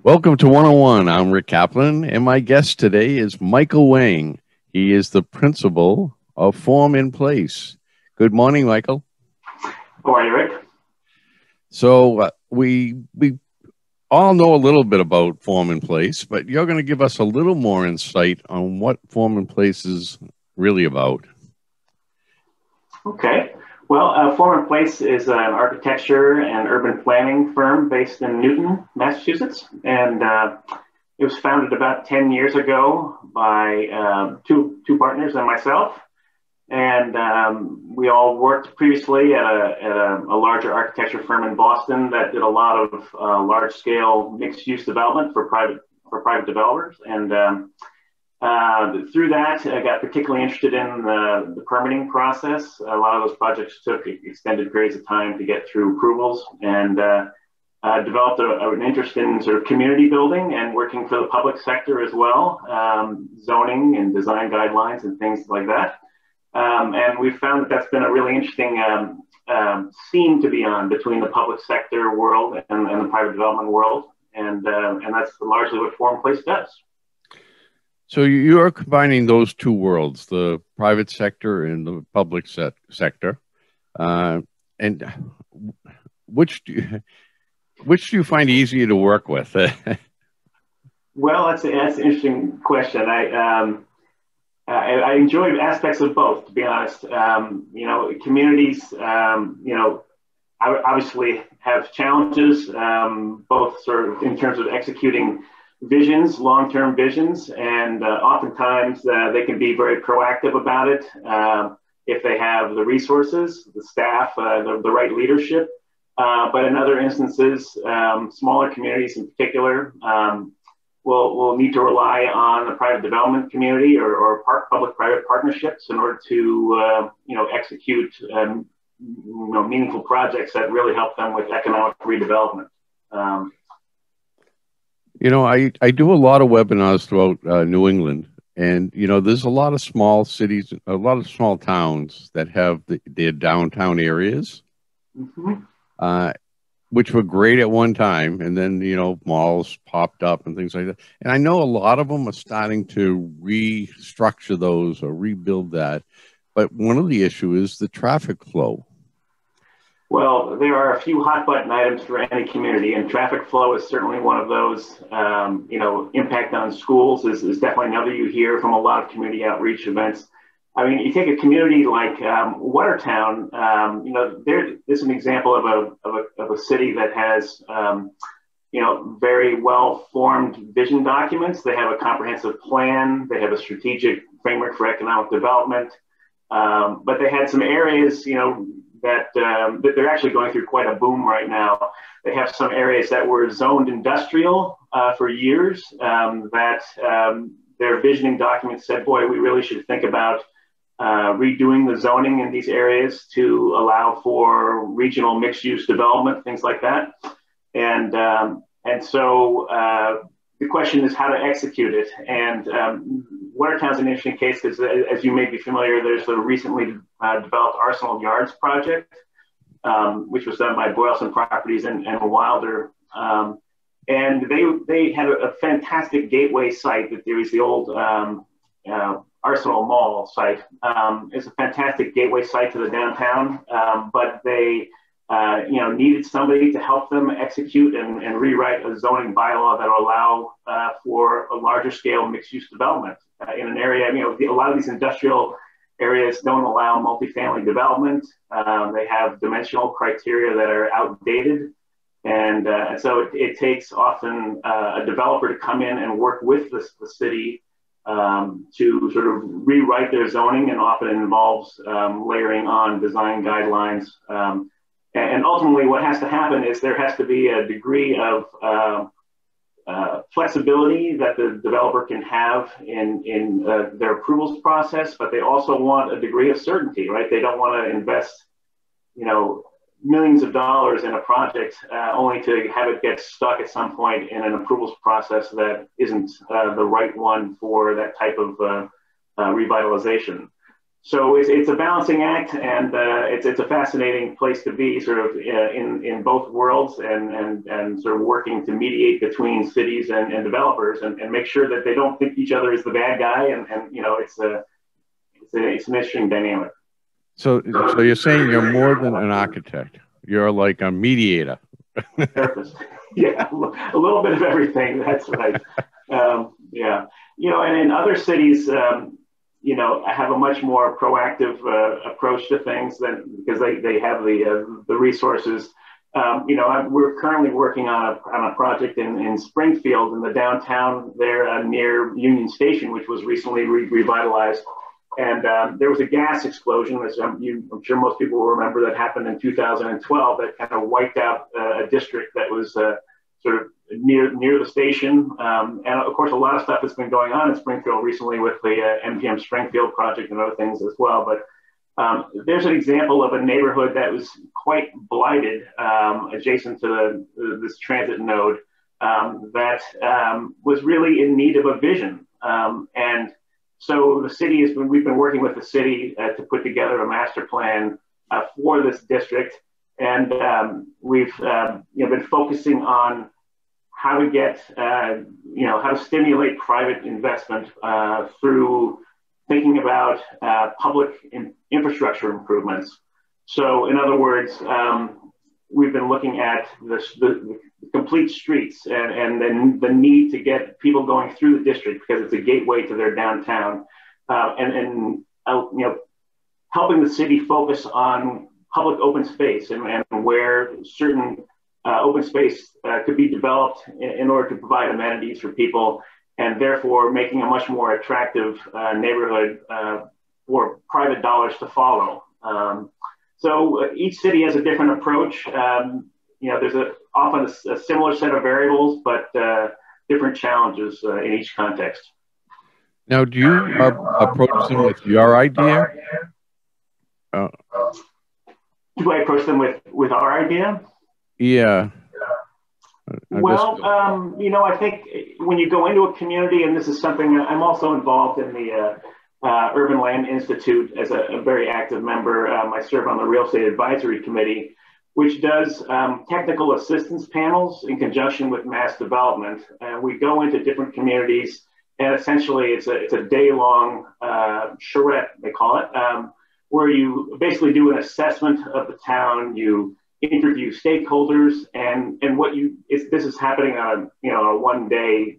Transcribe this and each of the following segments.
Welcome to 101. I'm Rick Kaplan, and my guest today is Michael Wang. He is the principal of Form in Place. Good morning, Michael. How are you, Rick? So we all know a little bit about Form in Place, but you're going to give us a little more insight on what Form in Place is really about. Okay. Well, Form in Place is an architecture and urban planning firm based in Newton, Massachusetts. And it was founded about 10 years ago by two partners and myself. And we all worked previously at a larger architecture firm in Boston that did a lot of large-scale mixed-use development for private developers. And through that, I got particularly interested in the permitting process. A lot of those projects took extended periods of time to get through approvals, and developed an interest in sort of community building and working for the public sector as well, zoning and design guidelines and things like that. And we've found that that's been a really interesting scene to be on between the public sector world and the private development world, and that's largely what Form in Place does. So you are combining those two worlds, the private sector and the public sector. And which do you find easier to work with? Well, that's an interesting question. I enjoy aspects of both, to be honest. Communities, obviously have challenges, both sort of in terms of executing visions, long-term visions, and oftentimes they can be very proactive about it if they have the resources, the staff, the right leadership. But in other instances, smaller communities in particular will need to rely on the private development community or public-private partnerships in order to execute meaningful projects that really help them with economic redevelopment. I do a lot of webinars throughout New England, and there's a lot of small cities, a lot of small towns that have their downtown areas. Mm-hmm. Which were great at one time, and then malls popped up and things like that. And I know a lot of them are starting to restructure those or rebuild that. But one of the issues is the traffic flow. Well, there are a few hot button items for any community, and traffic flow is certainly one of those. Impact on schools is definitely another you hear from a lot of community outreach events. I mean, you take a community like Watertown. There's an example of a city that has very well formed vision documents. They have a comprehensive plan. They have a strategic framework for economic development. But they had some areas, that they're actually going through quite a boom right now. They have some areas that were zoned industrial for years. Their visioning documents said, "Boy, we really should think about redoing the zoning in these areas to allow for regional mixed-use development, things like that." And so the question is how to execute it. And Watertown's an interesting case because, as you may be familiar, there's a recently developed Arsenal Yards project, which was done by Boylston Properties and Wilder. And they had a fantastic gateway site. That there was the old Arsenal Mall site. It's a fantastic gateway site to the downtown, but they needed somebody to help them execute and rewrite a zoning bylaw that will allow for a larger scale mixed-use development in an area. A lot of these industrial areas don't allow multifamily development. They have dimensional criteria that are outdated. And so it takes often a developer to come in and work with the city to sort of rewrite their zoning, and often involves layering on design guidelines. And ultimately what has to happen is there has to be a degree of flexibility that the developer can have in their approvals process, but they also want a degree of certainty, right? They don't want to invest, millions of dollars in a project only to have it get stuck at some point in an approvals process that isn't the right one for that type of revitalization. So it's a balancing act, and it's a fascinating place to be, sort of in both worlds, and sort of working to mediate between cities and developers, and make sure that they don't think each other is the bad guy, and you know, it's an interesting dynamic. So you're saying you're more than an architect. You're like a mediator. Therapist. Yeah, a little bit of everything. That's right. Yeah, you know, and in other cities, you know, have a much more proactive approach to things because they have the resources. You know, we're currently working on a project in Springfield, in the downtown there near Union Station, which was recently revitalized. And there was a gas explosion, as I'm sure most people will remember, that happened in 2012 that kind of wiped out a district that was sort of near the station. And of course, a lot of stuff has been going on in Springfield recently with the MGM Springfield project and other things as well. But there's an example of a neighborhood that was quite blighted adjacent to this transit node that was really in need of a vision. And so the city we've been working with the city to put together a master plan for this district. And we've been focusing on how to get, how to stimulate private investment through thinking about public infrastructure improvements. So in other words, we've been looking at the complete streets and then the need to get people going through the district because it's a gateway to their downtown, and helping the city focus on public open space and where certain open space could be developed in order to provide amenities for people, and therefore making a much more attractive neighborhood for private dollars to follow. So each city has a different approach. There's often a similar set of variables, but different challenges in each context. Now, do you approach them with your idea? Do I approach them with our idea? Yeah. Well, I think when you go into a community, and this is something I'm also involved in the Urban Land Institute as a very active member. I serve on the Real Estate Advisory Committee, which does technical assistance panels in conjunction with mass development. And we go into different communities, and essentially it's a day-long charrette, they call it, where you basically do an assessment of the town. You interview stakeholders, and this is happening on a one-day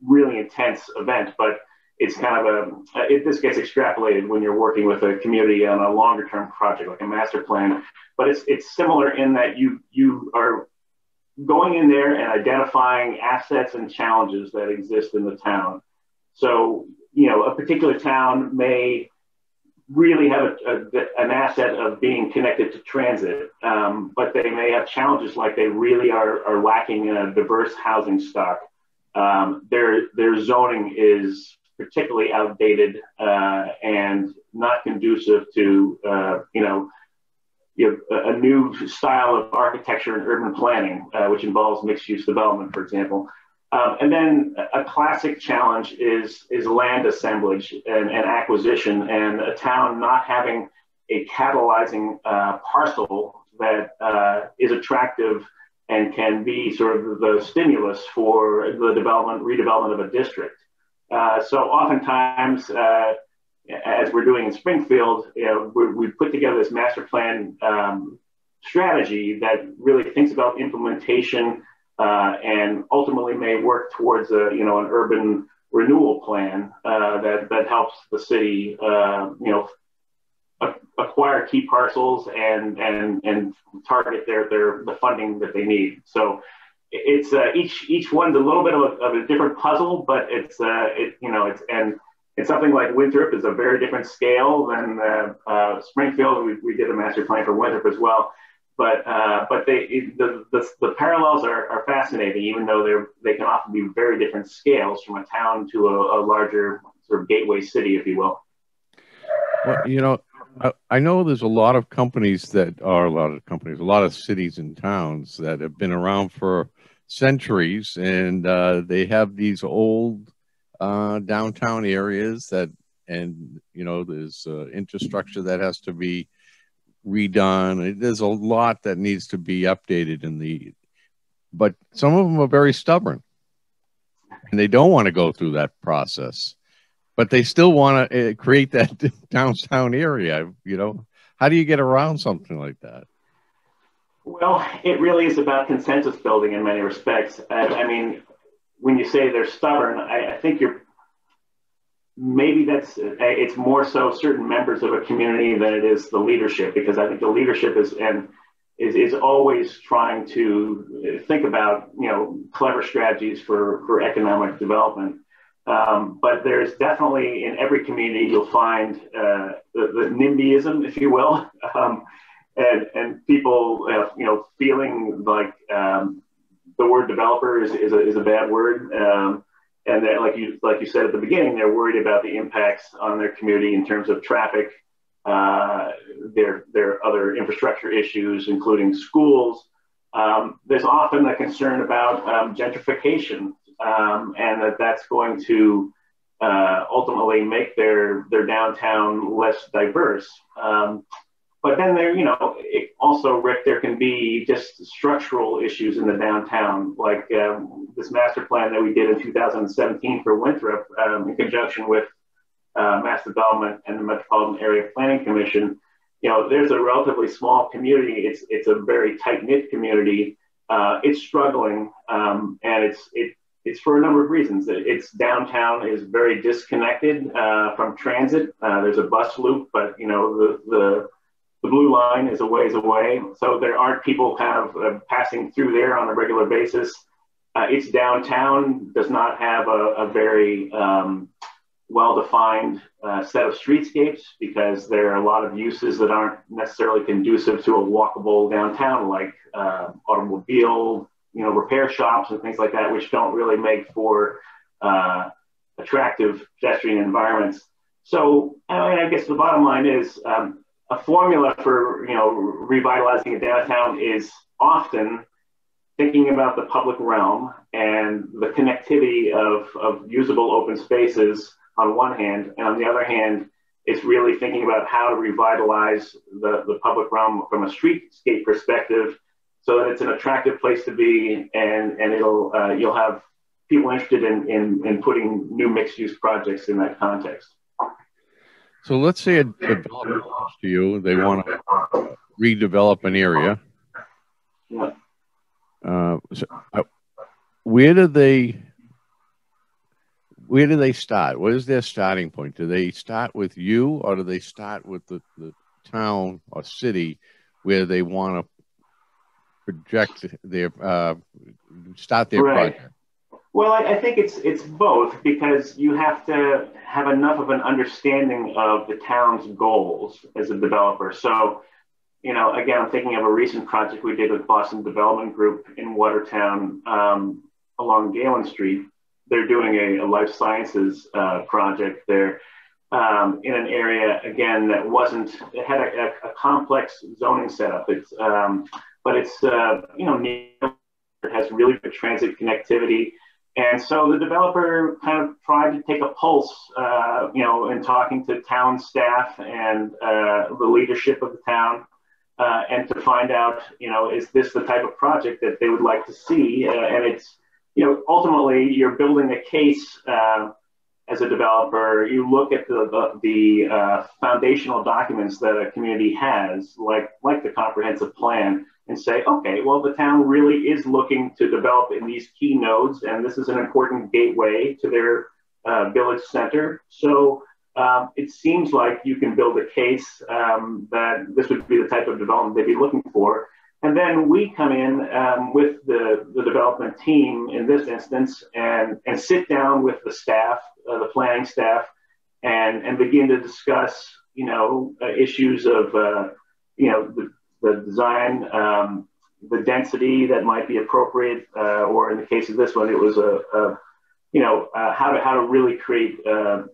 really intense event, but it's kind of this gets extrapolated when you're working with a community on a longer-term project like a master plan. But it's similar in that you are going in there and identifying assets and challenges that exist in the town. So a particular town may really have an asset of being connected to transit, but they may have challenges like they really are lacking in a diverse housing stock. Their zoning is particularly outdated and not conducive to a new style of architecture and urban planning, which involves mixed-use development, for example. And then a classic challenge is land assemblage and acquisition, and a town not having a catalyzing parcel that is attractive and can be sort of the stimulus for the redevelopment of a district. So oftentimes, as we're doing in Springfield, we put together this master plan strategy that really thinks about implementation and ultimately may work towards an urban renewal plan that helps the city acquire key parcels and target the funding that they need. So it's each one's a little bit of a different puzzle, but it's something like Winthrop is a very different scale than Springfield. We did a master plan for Winthrop as well, but the parallels are fascinating, even though they can often be very different scales from a town to a larger sort of gateway city, if you will. Well, I know there's a lot of a lot of cities and towns that have been around for centuries, and they have these old downtown areas that and you know, there's infrastructure that has to be redone. There's a lot that needs to be updated but some of them are very stubborn and they don't want to go through that process, but they still want to create that downtown area. You know, how do you get around something like that? Well, it really is about consensus building in many respects. I mean, when you say they're stubborn, I think maybe it's more so certain members of a community than it is the leadership, because I think the leadership is always trying to think about, you know, clever strategies for economic development. But there's definitely, in every community, you'll find the NIMBYism, if you will, and people, you know, feeling like the word developer is a bad word, and that, like you said at the beginning, they're worried about the impacts on their community in terms of traffic, their other infrastructure issues, including schools. There's often a concern about gentrification, and that's going to ultimately make their downtown less diverse. But then there, you know, also, Rick, there can be just structural issues in the downtown, like this master plan that we did in 2017 for Winthrop, in conjunction with Mass Development and the Metropolitan Area Planning Commission. You know, there's a relatively small community. It's a very tight-knit community. It's struggling, and it's for a number of reasons. Its downtown is very disconnected from transit. There's a bus loop, but you know, the blue line is a ways away, so there aren't people kind of passing through there on a regular basis. Its downtown does not have a very well-defined set of streetscapes, because there are a lot of uses that aren't necessarily conducive to a walkable downtown, like automobile, you know, repair shops and things like that, which don't really make for attractive pedestrian environments. So I guess the bottom line is, a formula for, you know, revitalizing a downtown is often thinking about the public realm and the connectivity of usable open spaces on one hand, and on the other hand, it's really thinking about how to revitalize the public realm from a streetscape perspective, so that it's an attractive place to be, and you'll have people interested in putting new mixed-use projects in that context. So let's say a developer comes to you, they want to redevelop an area. Yeah. Where do they start? What is their starting point? Do they start with you, or do they start with the town or city where they want to project their start their project? Well, I think it's both, because you have to have enough of an understanding of the town's goals as a developer. So, you know, again, I'm thinking of a recent project we did with Boston Development Group in Watertown, along Galen Street. They're doing a life sciences project there in an area, again, that it had a complex zoning setup. But it's you know, it has really good transit connectivity. And so the developer kind of tried to take a pulse, you know, in talking to town staff and the leadership of the town, and to find out, you know, is this the type of project that they would like to see? And it's, you know, ultimately you're building a case as a developer. You look at the foundational documents that a community has, like the comprehensive plan, and say, okay, well, the town really is looking to develop in these key nodes, and this is an important gateway to their village center. So it seems like you can build a case that this would be the type of development they'd be looking for. And then we come in with the development team in this instance, and sit down with the staff, the planning staff, and begin to discuss, you know, issues of, you know, the design, the density that might be appropriate, or in the case of this one, it was you know, how to really create a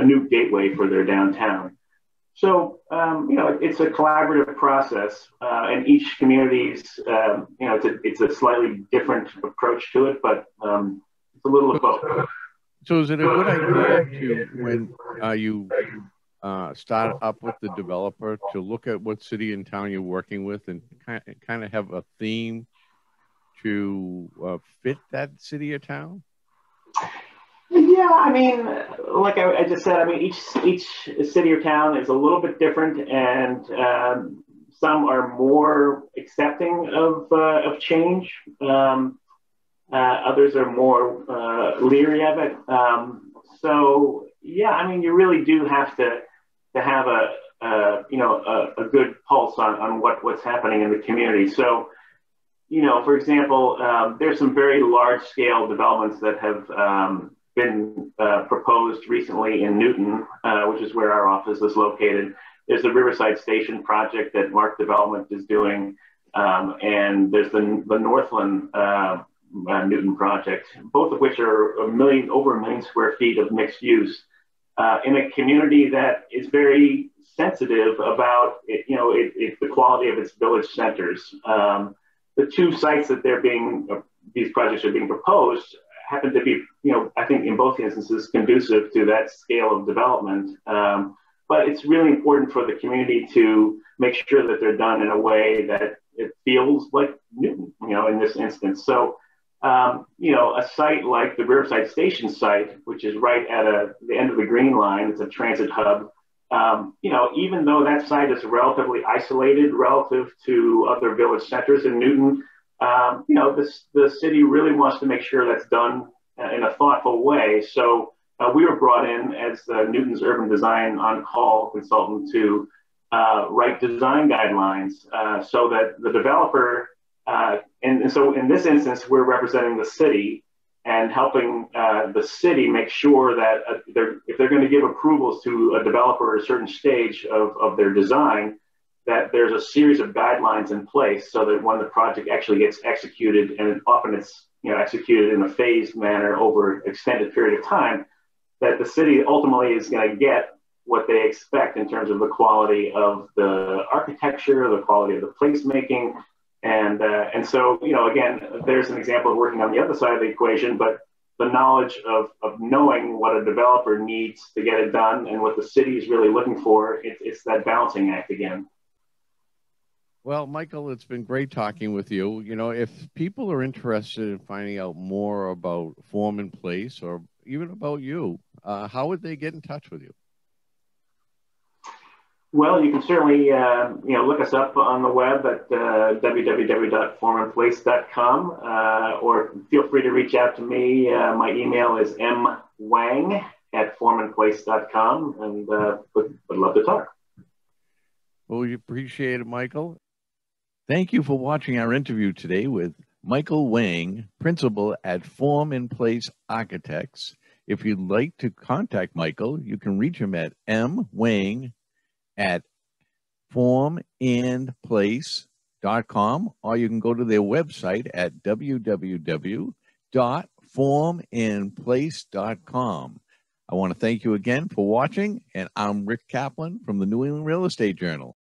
new gateway for their downtown. So, you know, it's a collaborative process, and each community's, you know, it's a slightly different approach to it, but it's a little of both. So is it a good idea to, when you start up with the developer, to look at what city and town you're working with and kind of have a theme to fit that city or town? Yeah, I mean, like I just said, I mean, each city or town is a little bit different, and some are more accepting of change. Others are more leery of it. So yeah, I mean, you really do have to have a good pulse on what's happening in the community. So for example, there's some very large scale developments that have been proposed recently in Newton, which is where our office is located. There's the Riverside Station project that Mark Development is doing, and there's the Northland Newton project, both of which are over 1 million square feet of mixed use in a community that is very sensitive about the quality of its village centers. The two sites that these projects are being proposed happen to be, I think in both instances conducive to that scale of development. But it's really important for the community to make sure that they're done in a way that it feels like Newton, in this instance. So, a site like the Riverside Station site, which is right at the end of the Green Line, it's a transit hub. Even though that site is relatively isolated relative to other village centers in Newton, the city really wants to make sure that's done in a thoughtful way. So we were brought in as Newton's urban design on-call consultant to write design guidelines so that the developer, and so in this instance, we're representing the city and helping the city make sure that if they're going to give approvals to a developer at a certain stage of their design, that there's a series of guidelines in place so that when the project actually gets executed, and often it's executed in a phased manner over an extended period of time, that the city ultimately is going to get what they expect in terms of the quality of the architecture, the quality of the placemaking. And so, again, there's an example of working on the other side of the equation, but the knowledge of knowing what a developer needs to get it done and what the city is really looking for, it's that balancing act again. Well, Michael, it's been great talking with you. If people are interested in finding out more about Form in Place or even about you, how would they get in touch with you? Well, you can certainly look us up on the web at www.forminplace.com, or feel free to reach out to me. My email is mwang@forminplace.com, and would love to talk. Well, we appreciate it, Michael. Thank you for watching our interview today with Michael Wang, principal at Form in Place Architects. If you'd like to contact Michael, you can reach him at mwang@forminplace.com, or you can go to their website at www.forminplace.com. I want to thank you again for watching, and I'm Rick Kaplan from the New England Real Estate Journal.